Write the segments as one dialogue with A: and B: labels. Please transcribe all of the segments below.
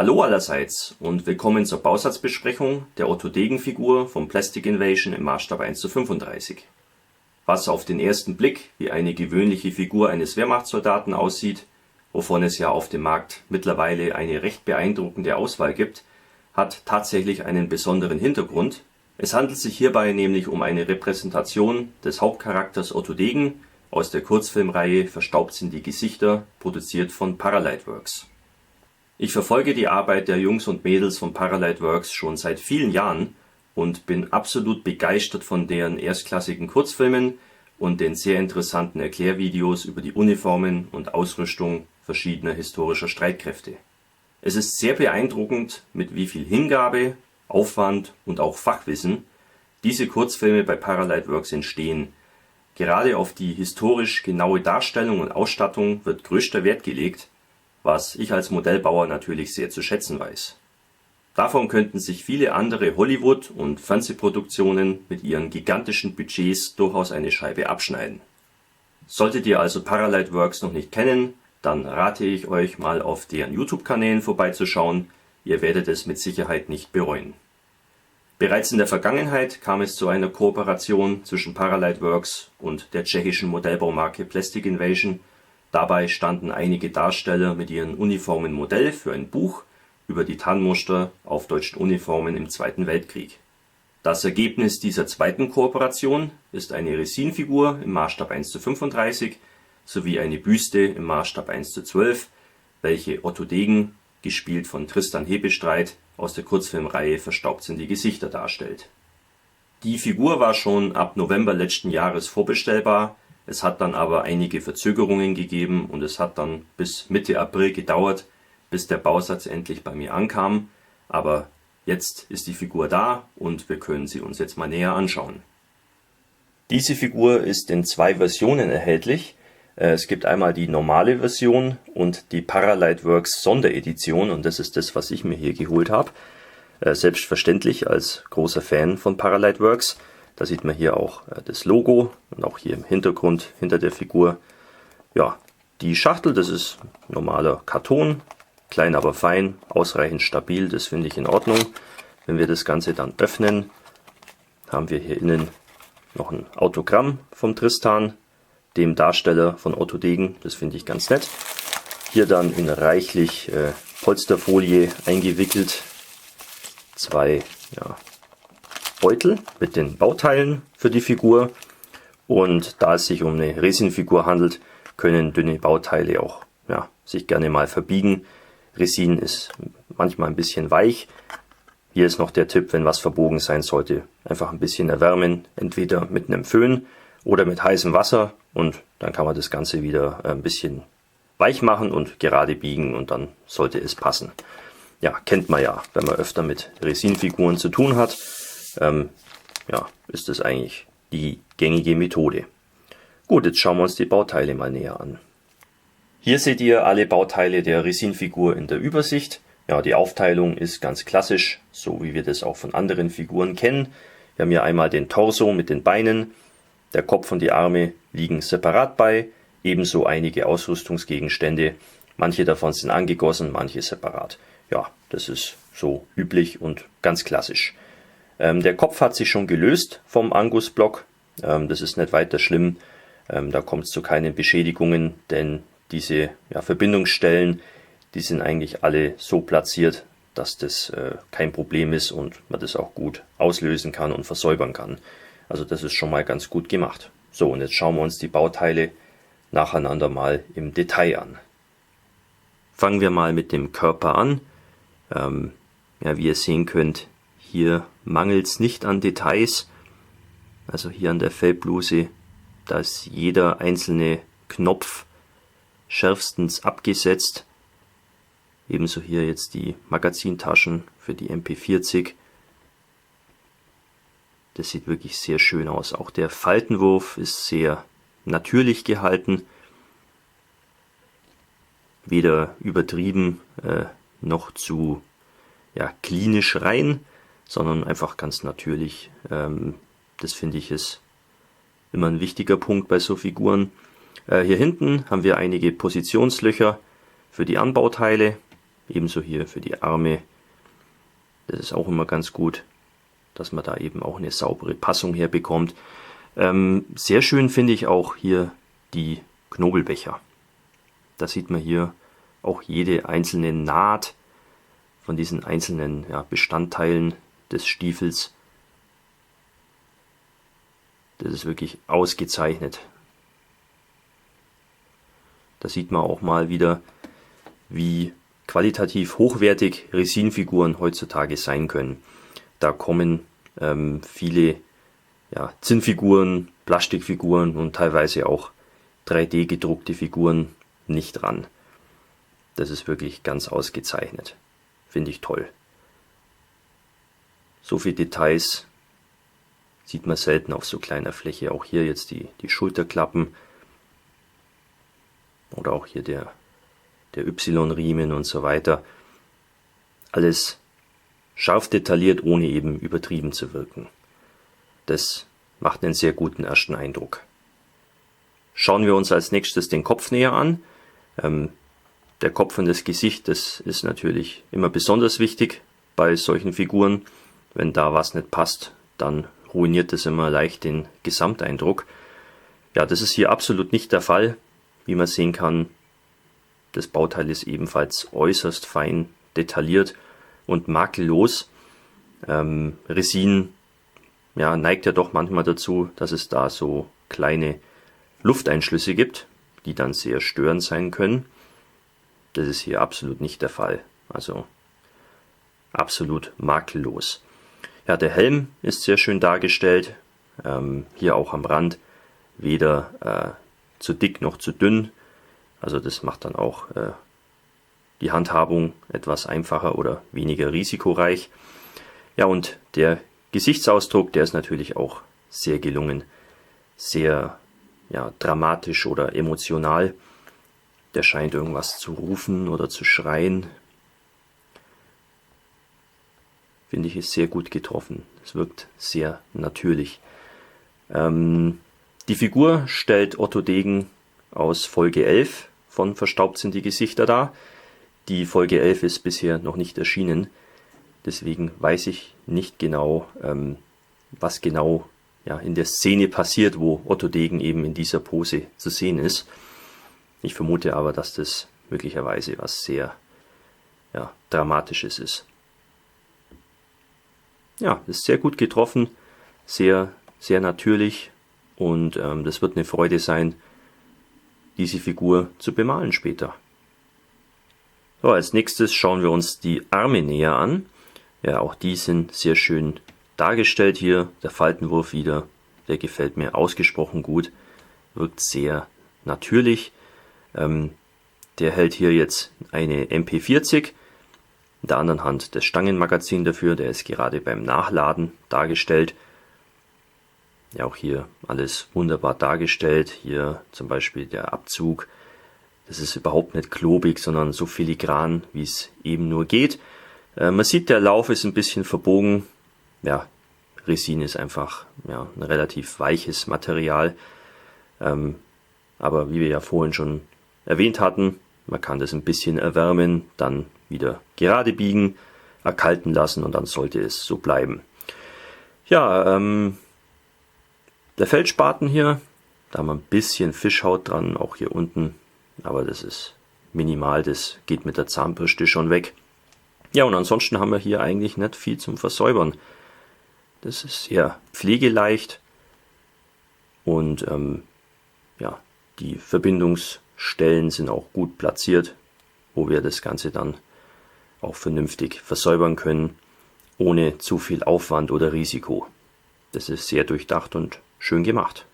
A: Hallo allerseits und willkommen zur Bausatzbesprechung der Otto-Degen-Figur vom Plastic Invasion im Maßstab 1:35. Was auf den ersten Blick wie eine gewöhnliche Figur eines Wehrmachtssoldaten aussieht, wovon es ja auf dem Markt mittlerweile eine recht beeindruckende Auswahl gibt, hat tatsächlich einen besonderen Hintergrund. Es handelt sich hierbei nämlich um eine Repräsentation des Hauptcharakters Otto Degen aus der Kurzfilmreihe Verstaubt sind die Gesichter, produziert von Paralightworks. Ich verfolge die Arbeit der Jungs und Mädels von Paralightworks schon seit vielen Jahren und bin absolut begeistert von deren erstklassigen Kurzfilmen und den sehr interessanten Erklärvideos über die Uniformen und Ausrüstung verschiedener historischer Streitkräfte. Es ist sehr beeindruckend, mit wie viel Hingabe, Aufwand und auch Fachwissen diese Kurzfilme bei Paralightworks entstehen. Gerade auf die historisch genaue Darstellung und Ausstattung wird größter Wert gelegt, was ich als Modellbauer natürlich sehr zu schätzen weiß. Davon könnten sich viele andere Hollywood- und Fernsehproduktionen mit ihren gigantischen Budgets durchaus eine Scheibe abschneiden. Solltet ihr also Paralightworks noch nicht kennen, dann rate ich euch mal auf deren YouTube-Kanälen vorbeizuschauen, ihr werdet es mit Sicherheit nicht bereuen. Bereits in der Vergangenheit kam es zu einer Kooperation zwischen Paralightworks und der tschechischen Modellbaumarke Plastic Invasion. Dabei standen einige Darsteller mit ihren Uniformen Modell für ein Buch über die Tarnmuster auf deutschen Uniformen im Zweiten Weltkrieg. Das Ergebnis dieser zweiten Kooperation ist eine Resin-Figur im Maßstab 1:35 sowie eine Büste im Maßstab 1:12, welche Otto Degen, gespielt von Tristan Hebestreit, aus der Kurzfilmreihe Verstaubt sind die Gesichter darstellt. Die Figur war schon ab November letzten Jahres vorbestellbar. Es hat dann aber einige Verzögerungen gegeben und es hat dann bis Mitte April gedauert, bis der Bausatz endlich bei mir ankam. Aber jetzt ist die Figur da und wir können sie uns jetzt mal näher anschauen. Diese Figur ist in 2 Versionen erhältlich. Es gibt einmal die normale Version und die Paralightworks Sonderedition und das ist das, was ich mir hier geholt habe. Selbstverständlich als großer Fan von Paralightworks. Da sieht man hier auch das Logo und auch hier im Hintergrund hinter der Figur. Ja, die Schachtel, das ist normaler Karton, klein aber fein, ausreichend stabil, das finde ich in Ordnung. Wenn wir das Ganze dann öffnen, haben wir hier innen noch ein Autogramm vom Tristan, dem Darsteller von Otto Degen, das finde ich ganz nett. Hier dann in reichlich Polsterfolie eingewickelt 2 Beutel mit den Bauteilen für die Figur, und da es sich um eine Resin-Figur handelt, können dünne Bauteile auch sich gerne mal verbiegen. Resin ist manchmal ein bisschen weich. Hier ist noch der Tipp, wenn was verbogen sein sollte, einfach ein bisschen erwärmen, entweder mit einem Föhn oder mit heißem Wasser, und dann kann man das Ganze wieder ein bisschen weich machen und gerade biegen und dann sollte es passen. Ja, kennt man ja, wenn man öfter mit Resin-Figuren zu tun hat. Ist das eigentlich die gängige Methode. Gut, jetzt schauen wir uns die Bauteile mal näher an. Hier seht ihr alle Bauteile der Resin-Figur in der Übersicht. Ja, die Aufteilung ist ganz klassisch, so wie wir das auch von anderen Figuren kennen. Wir haben hier einmal den Torso mit den Beinen, der Kopf und die Arme liegen separat bei, ebenso einige Ausrüstungsgegenstände. Manche davon sind angegossen, manche separat. Ja, das ist so üblich und ganz klassisch. Der Kopf hat sich schon gelöst vom Angusblock. Das ist nicht weiter schlimm. Da kommt es zu keinen Beschädigungen, denn diese Verbindungsstellen, die sind eigentlich alle so platziert, dass das kein Problem ist und man das auch gut auslösen kann und versäubern kann. Also das ist schon mal ganz gut gemacht. So, und jetzt schauen wir uns die Bauteile nacheinander mal im Detail an. Fangen wir mal mit dem Körper an. Wie ihr sehen könnt, hier mangelt es nicht an Details. Also hier an der Fellbluse, da ist jeder einzelne Knopf schärfstens abgesetzt. Ebenso hier jetzt die Magazintaschen für die MP40. Das sieht wirklich sehr schön aus. Auch der Faltenwurf ist sehr natürlich gehalten. Weder übertrieben noch zu klinisch rein, sondern einfach ganz natürlich. Das finde ich ist immer ein wichtiger Punkt bei so Figuren. Hier hinten haben wir einige Positionslöcher für die Anbauteile. ebenso hier für die Arme. Das ist auch immer ganz gut, dass man da eben auch eine saubere Passung herbekommt. Sehr schön finde ich auch hier die Knobelbecher. Da sieht man hier auch jede einzelne Naht von diesen einzelnen Bestandteilen des Stiefels. Das ist wirklich ausgezeichnet. Da sieht man auch mal wieder, wie qualitativ hochwertig Resinfiguren heutzutage sein können. Da kommen viele Zinnfiguren, Plastikfiguren und teilweise auch 3D gedruckte Figuren nicht ran. Das ist wirklich ganz ausgezeichnet. Finde ich toll. So viele Details sieht man selten auf so kleiner Fläche. Auch hier jetzt die Schulterklappen oder auch hier der Y-Riemen und so weiter. Alles scharf detailliert, ohne eben übertrieben zu wirken. Das macht einen sehr guten ersten Eindruck. Schauen wir uns als nächstes den Kopf näher an. Der Kopf und das Gesicht, das ist natürlich immer besonders wichtig bei solchen Figuren. Wenn da was nicht passt, dann ruiniert das immer leicht den Gesamteindruck. Ja, das ist hier absolut nicht der Fall. Wie man sehen kann, das Bauteil ist ebenfalls äußerst fein detailliert und makellos. Resin neigt ja doch manchmal dazu, dass es da so kleine Lufteinschlüsse gibt, die dann sehr störend sein können. Das ist hier absolut nicht der Fall. Also absolut makellos. Ja, der Helm ist sehr schön dargestellt. Hier auch am Rand weder zu dick noch zu dünn. Also das macht dann auch die Handhabung etwas einfacher oder weniger risikoreich. Ja, und der Gesichtsausdruck, der ist natürlich auch sehr gelungen. Sehr dramatisch oder emotional. Der scheint irgendwas zu rufen oder zu schreien. Finde ich, ist sehr gut getroffen. Es wirkt sehr natürlich. Die Figur stellt Otto Degen aus Folge 11 von Verstaubt sind die Gesichter dar. Die Folge 11 ist bisher noch nicht erschienen. Deswegen weiß ich nicht genau, was genau in der Szene passiert, wo Otto Degen eben in dieser Pose zu sehen ist. Ich vermute aber, dass das möglicherweise was sehr Dramatisches ist. Ja, ist sehr gut getroffen, sehr, sehr natürlich und das wird eine Freude sein, diese Figur zu bemalen später. So, als nächstes schauen wir uns die Arme näher an. Ja, auch die sind sehr schön dargestellt hier. Der Faltenwurf wieder, der gefällt mir ausgesprochen gut, wirkt sehr natürlich. Der hält hier jetzt eine MP40, in der anderen Hand das Stangenmagazin dafür, der ist gerade beim Nachladen dargestellt. Ja, auch hier alles wunderbar dargestellt. Hier zum Beispiel der Abzug. Das ist überhaupt nicht klobig, sondern so filigran, wie es eben nur geht. Man sieht, der Lauf ist ein bisschen verbogen. Ja, Resin ist einfach ein relativ weiches Material. Aber wie wir ja vorhin schon erwähnt hatten, man kann das ein bisschen erwärmen, dann wieder gerade biegen, erkalten lassen und dann sollte es so bleiben. Ja, der Feldspaten hier, da haben wir ein bisschen Fischhaut dran, auch hier unten, aber das ist minimal, das geht mit der Zahnbürste schon weg. Ja, und ansonsten haben wir hier eigentlich nicht viel zum Versäubern. Das ist sehr pflegeleicht und die Verbindungsstellen sind auch gut platziert, wo wir das Ganze dann auch vernünftig versäubern können, ohne zu viel Aufwand oder Risiko. Das ist sehr durchdacht und schön gemacht.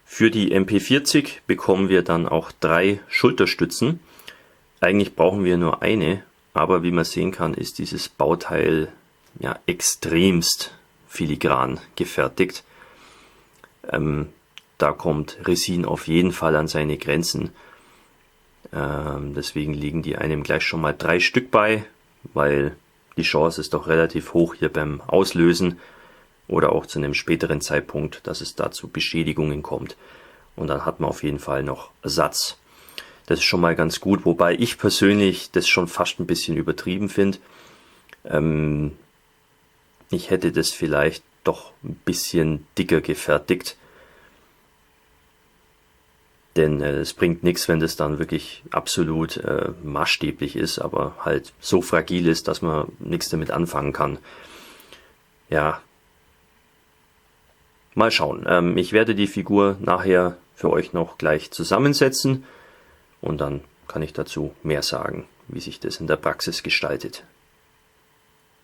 A: Für die MP40 bekommen wir dann auch 3 Schulterstützen. Eigentlich brauchen wir nur eine, aber wie man sehen kann, ist dieses Bauteil extremst filigran gefertigt. Da kommt Resin auf jeden Fall an seine Grenzen. Deswegen liegen die einem gleich schon mal 3 Stück bei, weil die Chance ist doch relativ hoch hier beim Auslösen oder auch zu einem späteren Zeitpunkt, dass es da zu Beschädigungen kommt. Und dann hat man auf jeden Fall noch Ersatz. Das ist schon mal ganz gut, wobei ich persönlich das schon fast ein bisschen übertrieben finde. Ich hätte das vielleicht doch ein bisschen dicker gefertigt. Denn es bringt nichts, wenn das dann wirklich absolut maßstäblich ist, aber halt so fragil ist, dass man nichts damit anfangen kann. Ja, mal schauen. Ich werde die Figur nachher für euch noch gleich zusammensetzen und dann kann ich dazu mehr sagen, wie sich das in der Praxis gestaltet.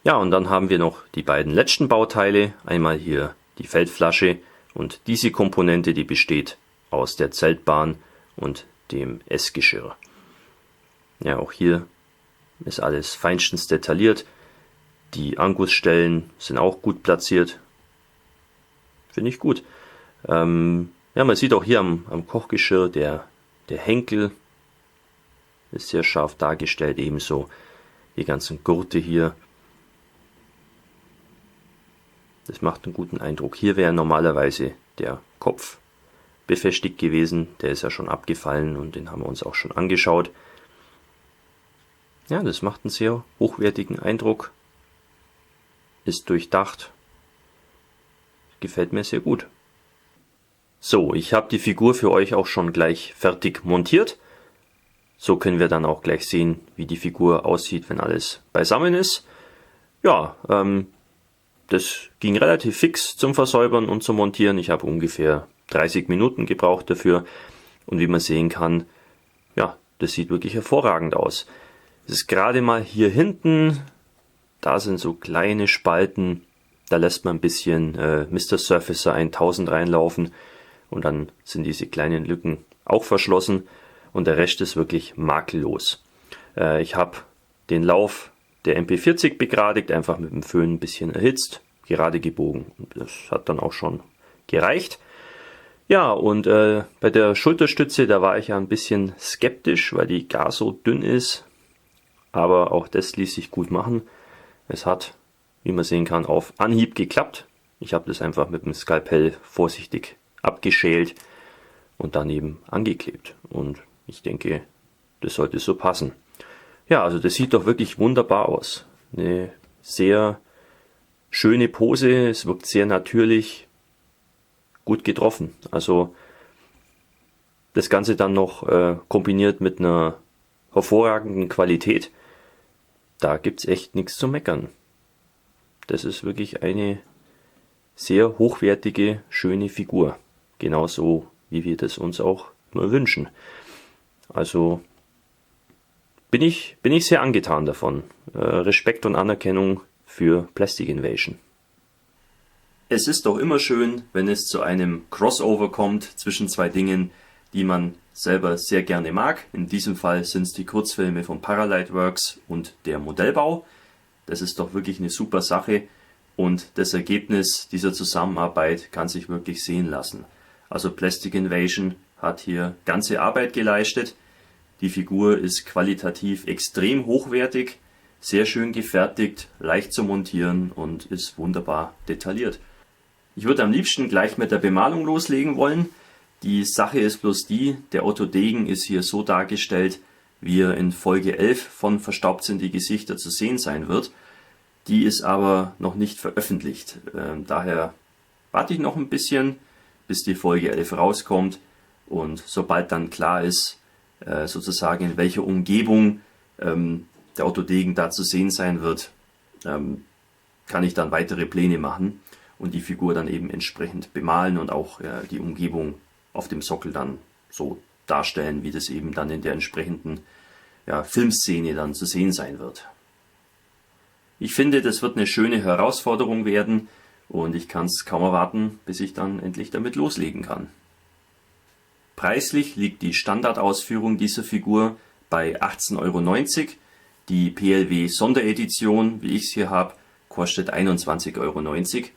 A: Ja, und dann haben wir noch die beiden letzten Bauteile. Einmal hier die Feldflasche und diese Komponente, die besteht aus der Zeltbahn und dem Essgeschirr. Ja, auch hier ist alles feinstens detailliert. Die Angusstellen sind auch gut platziert. Finde ich gut. Ja, man sieht auch hier am Kochgeschirr, der Henkel ist sehr scharf dargestellt, ebenso die ganzen Gurte hier. Das macht einen guten Eindruck. Hier wäre normalerweise der Kopf befestigt gewesen. Der ist ja schon abgefallen und den haben wir uns auch schon angeschaut. Ja, das macht einen sehr hochwertigen Eindruck. Ist durchdacht. Gefällt mir sehr gut. So, ich habe die Figur für euch auch schon gleich fertig montiert. So können wir dann auch gleich sehen, wie die Figur aussieht, wenn alles beisammen ist. Ja, das ging relativ fix zum Versäubern und zum Montieren. Ich habe ungefähr 30 Minuten gebraucht dafür. Und wie man sehen kann, ja, das sieht wirklich hervorragend aus. Es ist gerade mal hier hinten, da sind so kleine Spalten. Da lässt man ein bisschen Mr. Surfacer 1000 reinlaufen. Und dann sind diese kleinen Lücken auch verschlossen. Und der Rest ist wirklich makellos. Ich habe den Lauf der MP40 begradigt, einfach mit dem Föhn ein bisschen erhitzt, gerade gebogen. Und das hat dann auch schon gereicht. Ja, und bei der Schulterstütze, da war ich ja ein bisschen skeptisch, weil die gar so dünn ist. Aber auch das ließ sich gut machen. Es hat, wie man sehen kann, auf Anhieb geklappt. Ich habe das einfach mit dem Skalpell vorsichtig abgeschält und dann eben angeklebt. Und ich denke, das sollte so passen. Ja, also das sieht doch wirklich wunderbar aus. Eine sehr schöne Pose, es wirkt sehr natürlich, gut getroffen. Also das Ganze dann noch kombiniert mit einer hervorragenden Qualität. Da gibt's echt nichts zu meckern. Das ist wirklich eine sehr hochwertige, schöne Figur. Genauso wie wir das uns auch nur wünschen. Also bin ich sehr angetan davon. Respekt und Anerkennung für Plastic Invasion. Es ist doch immer schön, wenn es zu einem Crossover kommt zwischen zwei Dingen, die man selber sehr gerne mag. In diesem Fall sind es die Kurzfilme von Paralightworks und der Modellbau. Das ist doch wirklich eine super Sache und das Ergebnis dieser Zusammenarbeit kann sich wirklich sehen lassen. Also Plastic Invasion hat hier ganze Arbeit geleistet. Die Figur ist qualitativ extrem hochwertig, sehr schön gefertigt, leicht zu montieren und ist wunderbar detailliert. Ich würde am liebsten gleich mit der Bemalung loslegen wollen. Die Sache ist bloß die, der Otto Degen ist hier so dargestellt, wie er in Folge 11 von Verstaubt sind die Gesichter zu sehen sein wird. Die ist aber noch nicht veröffentlicht. Daher warte ich noch ein bisschen, bis die Folge 11 rauskommt. Und sobald dann klar ist, sozusagen in welcher Umgebung der Otto Degen da zu sehen sein wird, kann ich dann weitere Pläne machen und die Figur dann eben entsprechend bemalen und auch die Umgebung auf dem Sockel dann so darstellen, wie das eben dann in der entsprechenden Filmszene dann zu sehen sein wird. Ich finde, das wird eine schöne Herausforderung werden und ich kann es kaum erwarten, bis ich dann endlich damit loslegen kann. Preislich liegt die Standardausführung dieser Figur bei 18,90 €. Die PLW Sonderedition, wie ich es hier habe, kostet 21,90 €.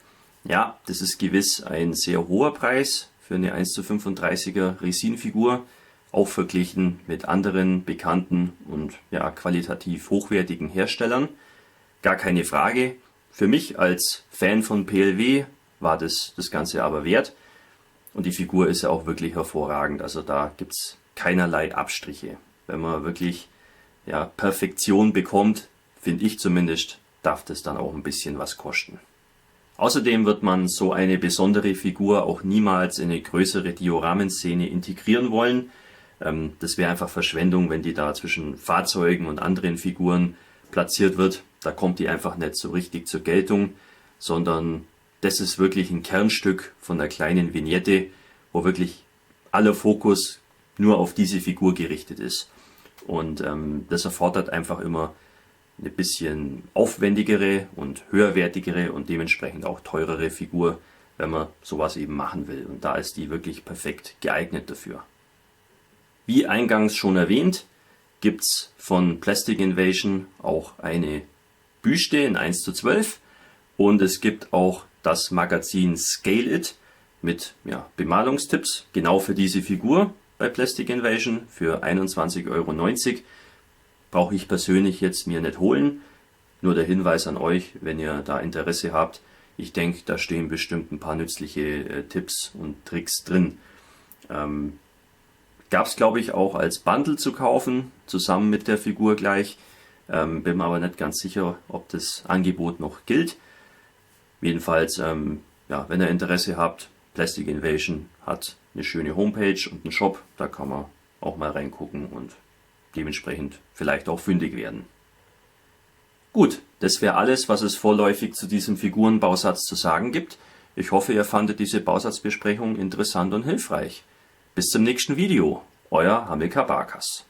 A: Ja, das ist gewiss ein sehr hoher Preis für eine 1:35er Resin-Figur, auch verglichen mit anderen bekannten und qualitativ hochwertigen Herstellern. Gar keine Frage. Für mich als Fan von PLW war das Ganze aber wert. Und die Figur ist ja auch wirklich hervorragend. Also da gibt's keinerlei Abstriche. Wenn man wirklich Perfektion bekommt, finde ich zumindest, darf das dann auch ein bisschen was kosten. Außerdem wird man so eine besondere Figur auch niemals in eine größere Dioramenszene integrieren wollen. Das wäre einfach Verschwendung, wenn die da zwischen Fahrzeugen und anderen Figuren platziert wird. Da kommt die einfach nicht so richtig zur Geltung, sondern das ist wirklich ein Kernstück von der kleinen Vignette, wo wirklich aller Fokus nur auf diese Figur gerichtet ist. Und das erfordert einfach immer eine bisschen aufwendigere und höherwertigere und dementsprechend auch teurere Figur, wenn man sowas eben machen will. Und da ist die wirklich perfekt geeignet dafür. Wie eingangs schon erwähnt, gibt's von Plastic Invasion auch eine Büste in 1:12 und es gibt auch das Magazin Scale It mit Bemalungstipps genau für diese Figur bei Plastic Invasion für 21,90 €. Brauche ich persönlich jetzt mir nicht holen. Nur der Hinweis an euch, wenn ihr da Interesse habt. Ich denke, da stehen bestimmt ein paar nützliche Tipps und Tricks drin. Gab es, glaube ich, auch als Bundle zu kaufen, zusammen mit der Figur gleich. Bin mir aber nicht ganz sicher, ob das Angebot noch gilt. Jedenfalls, wenn ihr Interesse habt, Plastic Invasion hat eine schöne Homepage und einen Shop. Da kann man auch mal reingucken und dementsprechend vielleicht auch fündig werden. Gut, das wäre alles, was es vorläufig zu diesem Figurenbausatz zu sagen gibt. Ich hoffe, ihr fandet diese Bausatzbesprechung interessant und hilfreich. Bis zum nächsten Video, euer Hamilcar Barkas.